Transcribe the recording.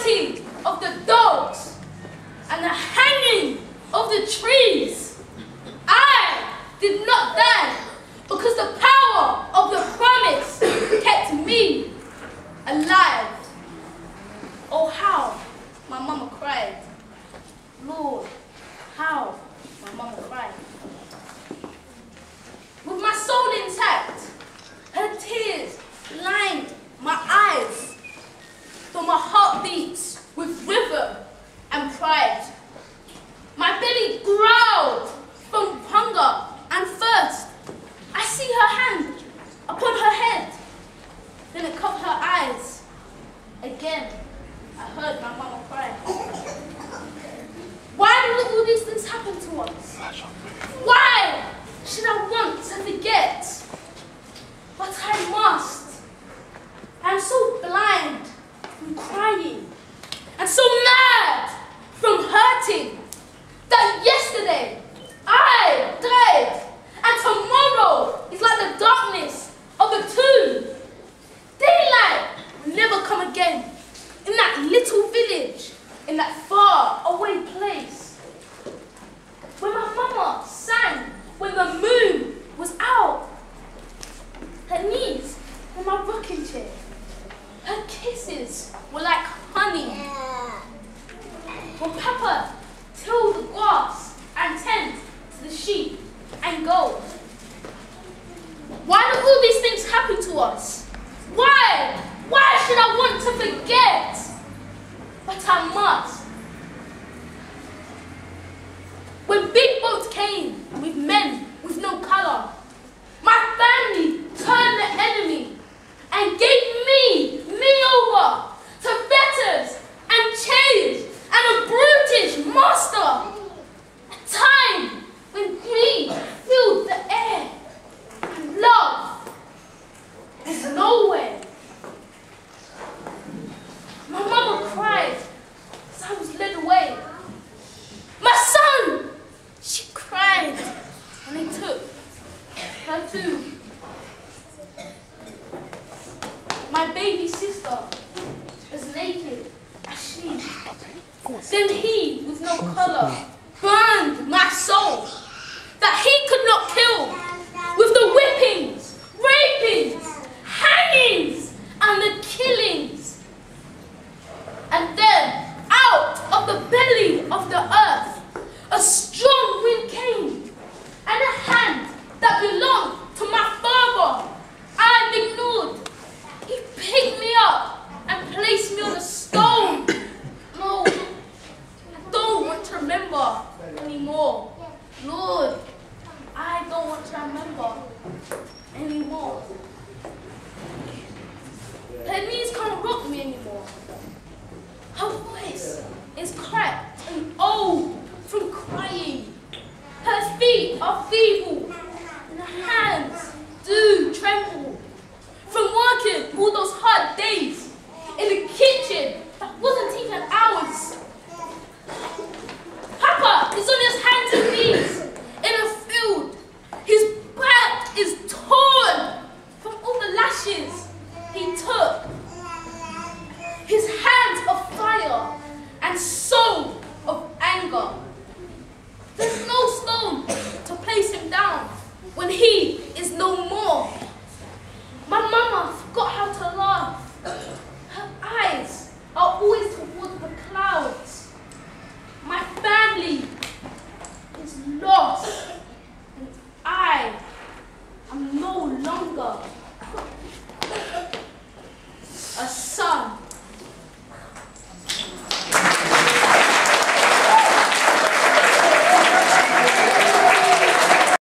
biting of the dogs and the hanging of the trees. I did not die because the power of the promise kept me alive. Oh, how my mama cried. Lord, how my mama cried. With my soul intact, her tears lined my eyes, though my heart beats with rhythm and pride. My belly growled from hunger and thirst. I see her hand upon her head, then it covered her eyes. Again, I heard my mama cry. Why did all these things happen to us? Why should I want to forget? But I must. I'm so blind from crying and so mad from hurting that yesterday I died and tomorrow is like the darkness of a tomb. Daylight will never come again in that little village, in that far away place where my mama sang when the moon was out. Her knees in my rocking chair. Her kisses were like honey. When Papa tilled the grass and tended to the sheep and goat. Why do all these things happen to us? Why? Why should I want to forget? But I must. When big boats came with men with no color, my family turned the enemy and gave me over to fetters and chains and a brutish master. A time when greed filled the air and love was nowhere. My mama cried as I was led away. My son, she cried and they took her too. My baby sister as naked as she. Then he, with no color, burned my soul that he could not kill with the whippings, rapings, hangings, and the killings. And then, out of the belly of the earth, a strong wind came, and a hand that belonged to my father I ignored. He picked me up and placed me on a stone. No, I don't want to remember anymore. Lord, I don't want to remember anymore. Her knees can't rock me anymore. Her voice is cracked and old from crying. Her feet are feeble and her hands do tremble from working all those hard days in the kitchen that wasn't even ours. Papa is on his hands and knees in a field. His back is torn from all the lashes he took. His hands of fire and soul of anger. There's no stone to place him down when he is no more. My mama forgot how to laugh. Her eyes are always towards the clouds. My family is lost, and I am no longer